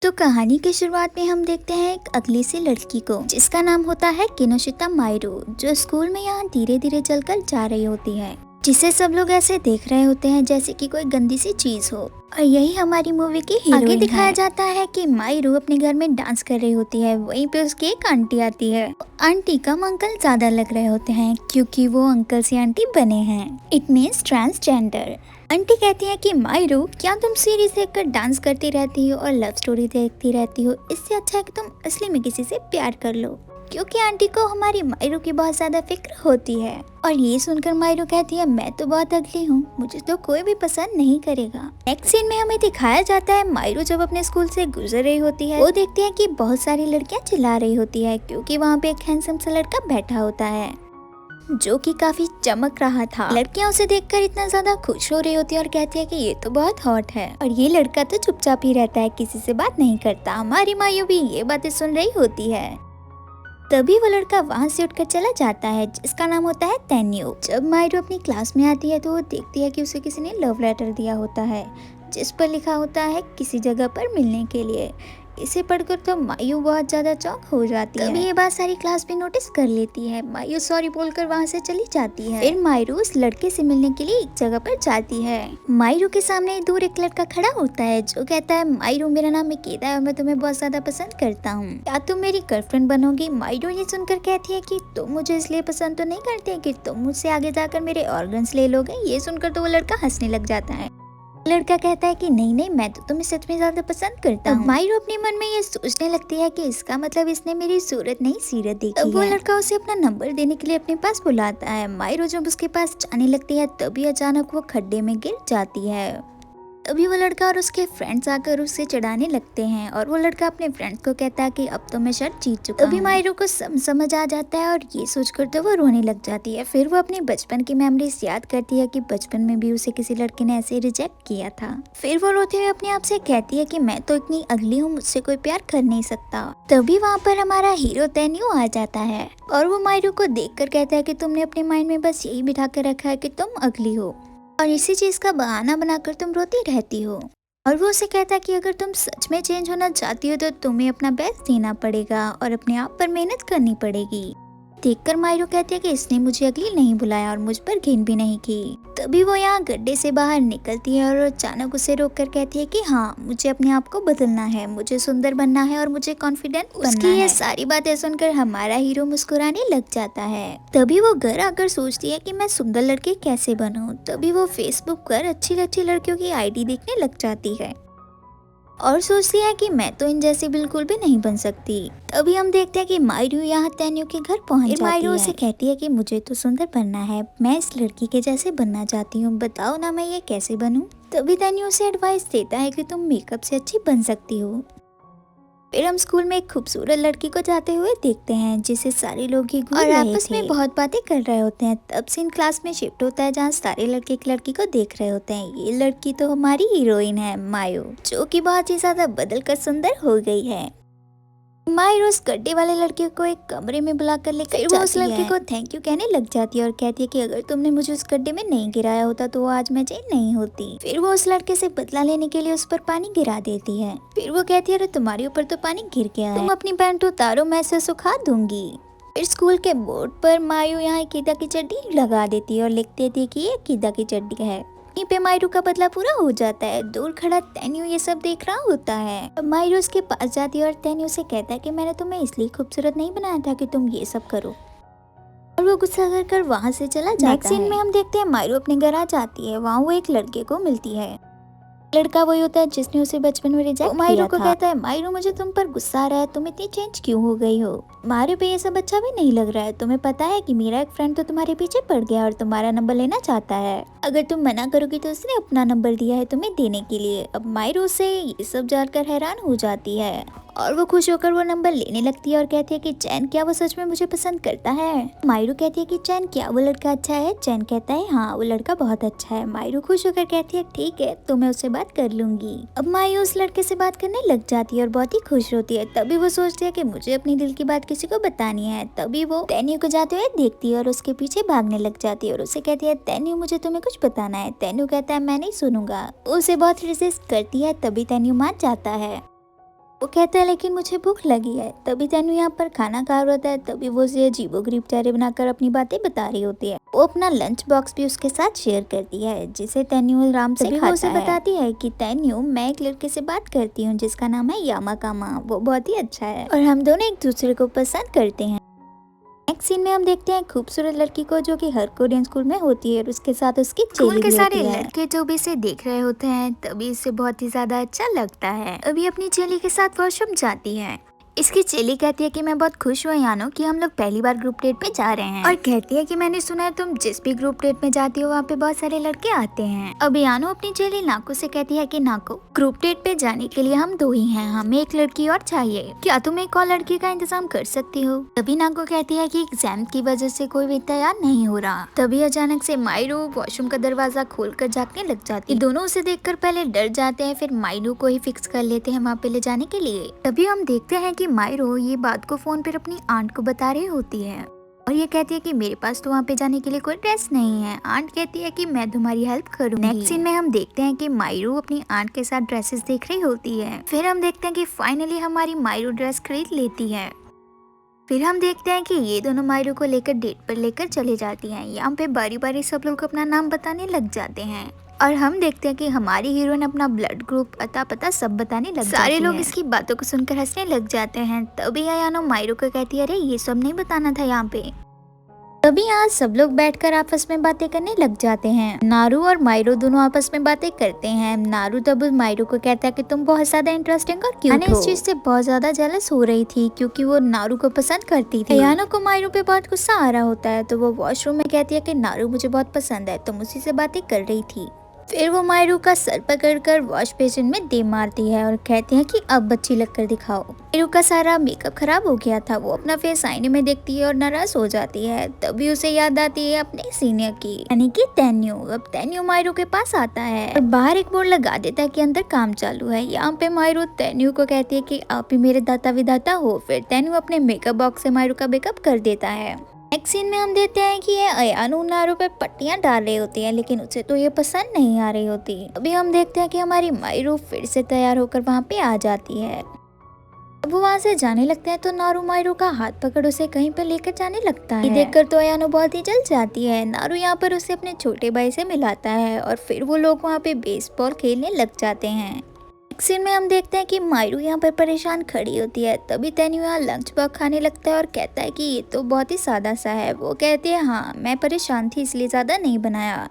तो कहानी की शुरुआत में हम देखते हैं एक अगली सी लड़की को जिसका नाम होता है किनोशिता माइरू, जो स्कूल में यहाँ धीरे धीरे चलकर जा रही होती है, जिसे सब लोग ऐसे देख रहे होते हैं जैसे कि कोई गंदी सी चीज हो। और यही हमारी मूवी की हीरोइन आगे दिखाया जाता है कि माइरू अपने घर में डांस कर रही होती है। वहीं पे उसकी एक आंटी आती है। आंटी कम अंकल ज्यादा लग रहे होते हैं क्योंकि वो अंकल से आंटी बने हैं। It means transgender. आंटी कहती है कि माइरू, क्या तुम सीरीज देखकर डांस करती रहती हो और लव स्टोरी देखती रहती हो? इससे अच्छा है कि तुम असली में किसी से प्यार कर लो। क्योंकि आंटी को हमारी मायरू की बहुत ज्यादा फिक्र होती है। और ये सुनकर मायरू कहती है, मैं तो बहुत अगली हूँ, मुझे तो कोई भी पसंद नहीं करेगा। नेक्स्ट सीन में हमें दिखाया जाता है मायरू जब अपने स्कूल से गुजर रही होती है। वो देखती है कि बहुत सारी लड़कियां चिल्ला रही होती है क्योंकि वहाँ पे एक हैंडसम सा लड़का बैठा होता है जो कि काफी चमक रहा था। लड़कियां उसे देखकर इतना ज्यादा खुश हो रही होती है और कहती है कि ये तो बहुत हॉट है। और ये लड़का तो चुपचाप ही रहता है, किसी से बात नहीं करता। हमारी मायू भी ये बातें सुन रही होती है। तभी वो लड़का वहाँ से उठकर चला जाता है जिसका नाम होता है तेन्यू। जब मायरू अपनी क्लास में आती है तो वो देखती है कि उसे किसी ने लव लेटर दिया होता है जिस पर लिखा होता है किसी जगह पर मिलने के लिए। इसे पढ़कर तो मायू बहुत ज्यादा चौंक हो जाती है। तभी ये बात सारी क्लास भी नोटिस कर लेती है। मायू सॉरी बोलकर वहाँ से चली जाती है। फिर मायरू उस लड़के से मिलने के लिए एक जगह पर जाती है। मायरू के सामने दूर एक लड़का खड़ा होता है जो कहता है, मायरू मेरा नाम इकेदा है और मैं तुम्हें बहुत ज्यादा पसंद करता हूँ, क्या तुम मेरी गर्लफ्रेंड बनोगी? मायरू ये सुनकर कहती है कि तुम मुझे इसलिए पसंद तो नहीं करते कि तुम मुझसे आगे जाकर मेरे ऑर्गन्स ले लोगे। ये सुनकर तो वो लड़का हंसने लग जाता है। लड़का कहता है कि नहीं नहीं, मैं तो तुम्हें सच में ज्यादा पसंद करता हूँ। मायरू अपने मन में ये सोचने लगती है कि इसका मतलब इसने मेरी सूरत नहीं सीरत देखी है। वो लड़का उसे अपना नंबर देने के लिए अपने पास बुलाता है। मायरू जब उसके पास जाने लगती है तभी अचानक वो खड्डे में गिर जाती है। तभी वो लड़का और उसके फ्रेंड्स आकर उससे चिढ़ाने लगते हैं और वो लड़का अपने फ्रेंड्स को कहता है कि अब तो मैं शर्त जीत चुका हूँ। तभी मायरू को समझ आ जाता है और ये सोचकर तो वो रोने लग जाती है। फिर वो अपने बचपन की मेमोरीज याद करती है कि बचपन में भी उसे किसी लड़के ने ऐसे रिजेक्ट किया था। फिर वो रोते हुए अपने आप से कहती है कि मैं तो इतनी अगली हूँ, मुझसे कोई प्यार कर नहीं सकता। तभी वहाँ पर हमारा हीरो तेन्यू आ जाता है और वो मायरू को देखकर कहता है कि तुमने अपने माइंड में बस यही बिठा कर रखा है कि तुम अगली हो और इसी चीज का बहाना बनाकर तुम रोती रहती हो। और वो उसे कहता है कि अगर तुम सच में चेंज होना चाहती हो तो तुम्हें अपना बेस्ट देना पड़ेगा और अपने आप पर मेहनत करनी पड़ेगी। देखकर मायरू कहती है कि इसने मुझे अगली नहीं बुलाया और मुझ पर घिन भी नहीं की। तभी वो यहाँ गड्ढे से बाहर निकलती है और अचानक उसे रोक कर कहती है कि हाँ, मुझे अपने आप को बदलना है, मुझे सुंदर बनना है और मुझे कॉन्फिडेंट बनना है। उसकी ये सारी बातें सुनकर हमारा हीरो मुस्कुराने लग जाता है। तभी वो घर आकर सोचती है कि मैं सुंदर लड़की कैसे बनूं। तभी वो फेसबुक पर अच्छी अच्छी लड़कियों की आईडी देखने लग जाती है और सोचती है कि मैं तो इन जैसी बिल्कुल भी नहीं बन सकती। तभी हम देखते हैं कि मायरू यहाँ तेन्यू के घर पहुँच जाती है। मायरू उसे कहती है कि मुझे तो सुंदर बनना है, मैं इस लड़की के जैसे बनना चाहती हूँ, बताओ ना मैं ये कैसे बनूं? तभी तेन्यू उसे एडवाइस देता है कि तुम मेकअप से अच्छी बन सकती हो। फिर हम स्कूल में एक खूबसूरत लड़की को जाते हुए देखते हैं जिसे सारे लोग ही घूर रहे थे। आपस में बहुत बातें कर रहे होते हैं। तब सीन क्लास में शिफ्ट होता है जहाँ सारे लड़के एक लड़की को देख रहे होते हैं। ये लड़की तो हमारी हीरोइन है मायू, जो कि बहुत ही ज्यादा बदल कर सुंदर हो गई है। मायरू उस गड्ढे वाले लड़के को एक कमरे में बुलाकर लेकर जाती है। वो उस लड़के को थैंक यू कहने लग जाती है और कहती है कि अगर तुमने मुझे उस गड्ढे में नहीं गिराया होता तो आज मैं जेल नहीं होती। फिर वो उस लड़के से बदला लेने के लिए उस पर पानी गिरा देती है। फिर वो कहती है, अरे तुम्हारे ऊपर तो पानी गिर गया है, तुम अपनी पैंट उतारो, मैं इसे सुखा दूंगी। फिर स्कूल के बोर्ड पर मायू यहाँ कीदा की चड्डी लगा देती है और लिख देती है कि ये कीदा की चड्डी है। यहीं पे मायरू का बदला पूरा हो जाता है। दूर खड़ा तेन्यू ये सब देख रहा होता है। मायरू उसके पास जाती है और तेन्यू से कहता है कि मैंने तुम्हें इसलिए खूबसूरत नहीं बनाया था कि तुम ये सब करो। और वो गुस्सा कर वहाँ से चला जाता है। नेक्स्ट सीन में हम देखते हैं मायरू अपने घर आ जाती है। वहाँ वो एक लड़के को मिलती है। लड़का वही होता है जिसने उसे बचपन में रिजेक्ट किया था। मायरू को कहता है, मायरू मुझे तुम पर गुस्सा आ रहा है, तुम इतनी चेंज क्यों हो गई हो? मारे पे ये सब अच्छा भी नहीं लग रहा है। तुम्हें पता है कि मेरा एक फ्रेंड तो तुम्हारे पीछे पड़ गया और तुम्हारा नंबर लेना चाहता है। अगर तुम मना करोगी तो उसने अपना नंबर दिया है तुम्हें देने के लिए। अब मायरू से ये सब जानकर हैरान हो जाती है और वो खुश होकर वो नंबर लेने लगती है और कहती है कि चैन, क्या वो सच में मुझे पसंद करता है? मायरू कहती है कि चैन, क्या वो लड़का अच्छा है? चैन कहता है, हाँ वो लड़का बहुत अच्छा है। मायरू खुश होकर कहती है, ठीक है तो मैं उससे बात कर लूंगी। अब मायू उस लड़के से बात करने लग जाती है और बहुत ही खुश होती है। तभी वो सोचती है कि मुझे अपनी दिल की बात किसी को बतानी है। तभी वो तेन्यू को जाते हुए देखती है और उसके पीछे भागने लग जाती है और उसे कहती है, तेन्यू मुझे तुम्हें कुछ बताना है। तेन्यू कहता है, मैं नहीं सुनूंगा। उसे बहुत रेजिस्ट करती है। तभी तेन्यू मान जाता है। वो कहता है लेकिन मुझे भूख लगी है। तभी तैन्यू यहाँ पर खाना खा रहा होता है। तभी वो उसे अजीबोगरीब चेहरे बनाकर अपनी बातें बता रही होती है। वो अपना लंच बॉक्स भी उसके साथ शेयर करती है जिसे तैन्यू आराम से खाता है। उसे बताती है कि तैन्यू, मैं एक लड़के से बात करती हूँ जिसका नाम है यामाकामा। वो बहुत ही अच्छा है और हम दोनों एक दूसरे को पसंद करते हैं। नेक्स्ट सीन में हम देखते हैं खूबसूरत लड़की को जो कि हर कोरियन स्कूल में होती है और उसके साथ उसकी चेली भी होती है। लड़के जो भी इसे देख रहे होते हैं तभी इसे बहुत ही ज्यादा अच्छा लगता है। अभी अपनी चेली के साथ वॉशरूम जाती है। इसकी चेली कहती है कि मैं बहुत खुश हुई यानो कि हम लोग पहली बार ग्रुप डेट पे जा रहे हैं, और कहती है कि मैंने सुना है तुम जिस भी ग्रुप डेट में जाती हो वहाँ पे बहुत सारे लड़के आते हैं। अब यानो अपनी चेली नाको से कहती है कि नाको, ग्रुप डेट पे जाने के लिए हम 2 ही हैं, हमें एक लड़की और चाहिए, क्या तुम एक और लड़की का इंतजाम कर सकती हो? तभी नाको कहती है कि एग्जाम की वजह से कोई भी तैयार नहीं हो रहा। तभी अचानक से मायरू वॉशरूम का दरवाजा खोल कर झाँकने लग जाती है। दोनों उसे देखकर पहले डर जाते हैं, फिर मायरू को ही फिक्स कर लेते हैं वहाँ पे ले जाने के लिए। तभी हम देखते हैं कि मायरू ये बात को फोन पर अपनी आंट को बता रही होती है और ये कहती है कि मेरे पास तो वहाँ पे जाने के लिए कोई ड्रेस नहीं है। आंट कहती है कि मैं तुम्हारी हेल्प करूंगी। नेक्स्ट सीन में हम देखते हैं कि मायरू अपनी आंट के साथ ड्रेसेस देख रही होती है। फिर हम देखते हैं कि फाइनली हमारी मायरू ड्रेस खरीद लेती है। फिर हम देखते हैं कि ये दोनों मायरू को लेकर डेट पर लेकर चले जाती हैं। यहाँ पे बारी बारी सब लोग अपना नाम बताने लग जाते हैं और हम देखते हैं कि हमारी हीरोइन अपना ब्लड ग्रुप, अता पता सब बताने लग जाती है। सारे लोग इसकी बातों को सुनकर हंसने लग जाते हैं। तभी यानो मायरू को कहती है, अरे ये सब नहीं बताना था यहाँ पे। तभी यहाँ सब लोग बैठकर आपस में बातें करने लग जाते हैं। नारू और मायरू दोनों आपस में बातें करते हैं। नारू तब मायरू को कहता है कि तुम बहुत ज्यादा इंटरेस्टिंग और क्यूट हो। इस चीज से बहुत ज्यादा जेलस हो रही थी क्योंकि वो नारू को पसंद करती थी। यानो को मायरू पे बहुत गुस्सा आ रहा होता है तो वो वॉशरूम में कहती है कि नारू मुझे बहुत पसंद है, तुम उसी से बातें कर रही थी। फिर वो मायरू का सर पकड़कर वॉश बेसिन में दे मारती है और कहती है कि अब बच्ची लगकर दिखाओ। मायरू का सारा मेकअप खराब हो गया था। वो अपना फेस आईने में देखती है और नाराज हो जाती है। तभी उसे याद आती है अपने सीनियर की, यानी कि तैन्यू। अब तैन्यू मायरू के पास आता है और बाहर एक बोर्ड लगा देता है कि अंदर काम चालू है। यहाँ पे मायरू तैन्यू को कहती है कि आप ही मेरे दाता विदाता हो। फिर तैन्यू अपने मेकअप बॉक्स से मायरू का मेकअप कर देता है। नेक्स्ट सीन में हम देखते हैं कि ये अयानो नारू पे पट्टियां डाल रही होती है लेकिन उसे तो ये पसंद नहीं आ रही होती। अभी हम देखते हैं कि हमारी मायरू फिर से तैयार होकर वहाँ पे आ जाती है। अब वो वहाँ से जाने लगते हैं तो नारू मायरू का हाथ पकड़ उसे कहीं पर लेकर जाने लगता है। ये देखकर तो अयानो बहुत ही जल जाती है। नारू यहाँ पर उसे अपने छोटे भाई से मिलाता है और फिर वो लोग वहाँ पे बेसबॉल खेलने लग जाते हैं। सीन में हम देखते हैं कि मायरू यहाँ पर परेशान खड़ी होती है। तभी तैन्यू यहाँ लंच बॉक्स खाने लगता है और कहता है कि ये तो बहुत ही सादा सा है। वो कहती है हाँ मैं परेशान थी इसलिए ज्यादा नहीं बनाया।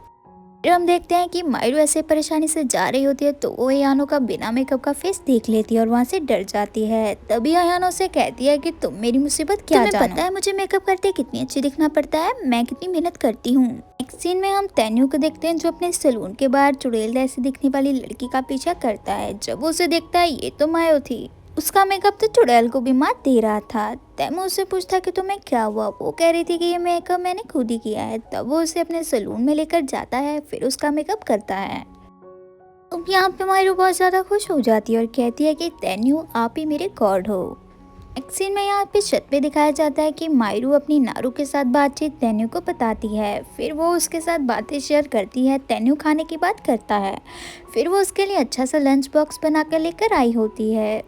फिर हम देखते हैं कि मायरू ऐसे परेशानी से जा रही होती है तो वो अयानो का बिना मेकअप का फेस देख लेती है और वहाँ से डर जाती है। तभी अयानो से कहती है कि तुम मेरी मुसीबत क्या जानो? तुम्हें पता है मुझे मेकअप करते कितनी अच्छी दिखना पड़ता है, मैं कितनी मेहनत करती हूँ। नेक्स्ट सीन में हम तैन्यू को देखते हैं जो अपने सैलून के बाहर चुड़ैल जैसी दिखने वाली लड़की का पीछा करता है। जब वो उसे देखता है ये तो मायो थी। उसका मेकअप तो चुड़ैल को भी मात दे रहा था। तैमू उससे पूछता कि तुम्हें क्या हुआ। वो कह रही थी कि ये मेकअप मैंने खुद ही किया है। तब वो उसे अपने सैलून में लेकर जाता है, फिर उसका मेकअप करता है। अब यहाँ पे मायरू बहुत ज्यादा खुश हो जाती है और कहती है कि तैन्यू आप ही मेरे गॉड हो। नेक्स्ट सीन में यहाँ पे छत पे दिखाया जाता है कि मायरू अपनी नारू के साथ बातचीत तैन्यू को बताती है। फिर वो उसके साथ बातें शेयर करती है। तैन्यू खाने की बात करता है। फिर वो उसके लिए अच्छा सा लंच बॉक्स बना कर लेकर आई होती है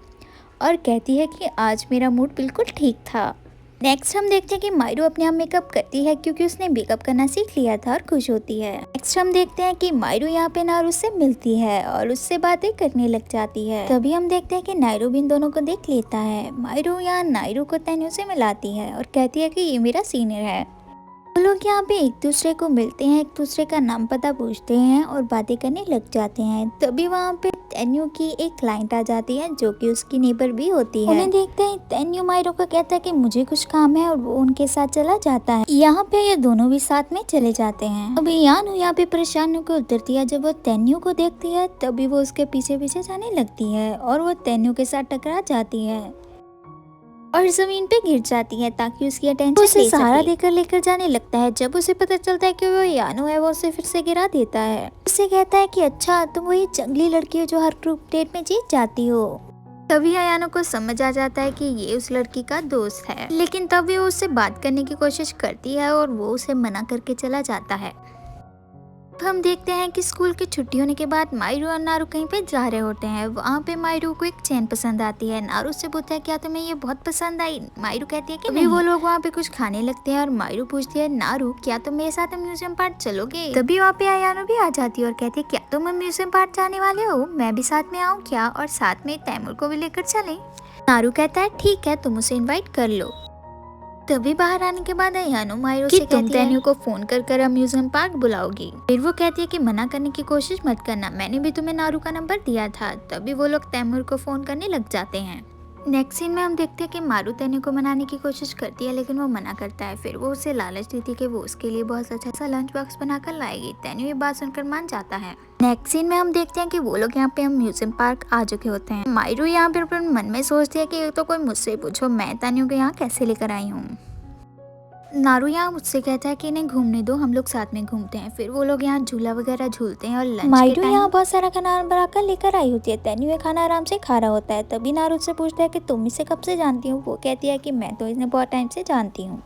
और कहती है कि आज मेरा मूड बिल्कुल ठीक था। नेक्स्ट हम देखते हैं कि मायरू अपने आप मेकअप करती है क्योंकि उसने मेकअप करना सीख लिया था और खुश होती है। नेक्स्ट हम देखते हैं कि मायरू यहाँ पे नारू से मिलती है और उससे बातें करने लग जाती है। तभी हम देखते हैं कि नायरू भी इन दोनों को देख लेता है। मायरू यहाँ नायरू को तैन्यू से मिलाती है और कहती है कि ये मेरा सीनियर है। वो लोग यहाँ पे एक दूसरे को मिलते हैं, एक दूसरे का नाम पता पूछते हैं और बातें करने लग जाते हैं। तभी वहाँ पे तैन्यू की एक क्लाइंट आ जाती है जो कि उसकी नेबर भी होती है। उन्हें देखते ही तैन्यू मायरू को कहता है कि मुझे कुछ काम है और वो उनके साथ चला जाता है। यहाँ पे ये दोनों भी साथ में चले जाते हैं। अभी यानो यहाँ पे परेशान होकर उतरती है। जब वो तैन्यू को देखती है तभी वो उसके पीछे पीछे जाने लगती है और वो तैन्यू के साथ टकरा जाती है और जमीन पे गिर जाती है ताकि उसकी अटेंशन उसे सहारा देकर लेकर जाने लगता है। जब उसे पता चलता है कि वो यानो है वो उसे फिर से गिरा देता है। उसे कहता है कि अच्छा तुम वही जंगली लड़की हो जो हर ग्रुप डेट में जीत जाती हो। तभी अयानो को समझ आ जाता है कि ये उस लड़की का दोस्त है, लेकिन तभी वो उससे बात करने की कोशिश करती है और वो उसे मना करके चला जाता है। हम देखते हैं कि स्कूल की छुट्टी होने के बाद मायरू और नारू कहीं पे जा रहे होते हैं। वहाँ पे मायरू को एक चेन पसंद आती है। नारू से पूछता है क्या तुम्हें ये बहुत पसंद आई? मायरू कहती है कि नहीं। वो लोग वहाँ पे कुछ खाने लगते हैं और मायरू पूछती है नारू क्या तुम मेरे साथ म्यूजियम पार्क चलोगे? तभी वहाँ पे अयानो भी आ जाती है और कहती है क्या तुम म्यूजियम पार्क जाने वाले हो? मैं भी साथ में आऊँ क्या? और साथ में तैमूर को भी लेकर चले। नारू कहता है ठीक है तुम उसे इन्वाइट कर लो। तभी बाहर आने के बाद अयानो मायरू से तुम तैन्यू को फोन कर म्यूजियम पार्क बुलाओगी। फिर वो कहती है कि मना करने की कोशिश मत करना, मैंने भी तुम्हें नारू का नंबर दिया था। तभी वो लोग तैमूर को फोन करने लग जाते हैं। नेक्स्ट सीन में हम देखते हैं कि मारू तैन्यू को मनाने की कोशिश करती है लेकिन वो मना करता है। फिर वो उसे लालच देती है कि वो उसके लिए बहुत अच्छा सा लंच बॉक्स बनाकर लाएगी। तैन्यू ये बात सुनकर मान जाता है। नेक्स्ट सीन में हम देखते हैं कि वो लोग यहाँ पे हम म्यूजियम पार्क आ चुके होते हैं। मायरू यहाँ पे अपने मन में सोचती है कि तो कोई मुझसे पूछो मैं तैन्यू को यहाँ कैसे लेकर आई हूँ। नारू यहाँ मुझसे कहता है कि इन्हें घूमने दो, हम लोग साथ में घूमते हैं। फिर वो लोग यहाँ झूला वगैरह झूलते हैं और लंच मायरू यहाँ बहुत सारा खाना बनाकर लेकर आई होती है। तैन्यू ये खाना आराम से खा रहा होता है। तभी नारू से पूछता है कि तुम इसे कब से जानती हो? वो कहती है कि मैं तो इन्हें बहुत टाइम से जानती हूँ।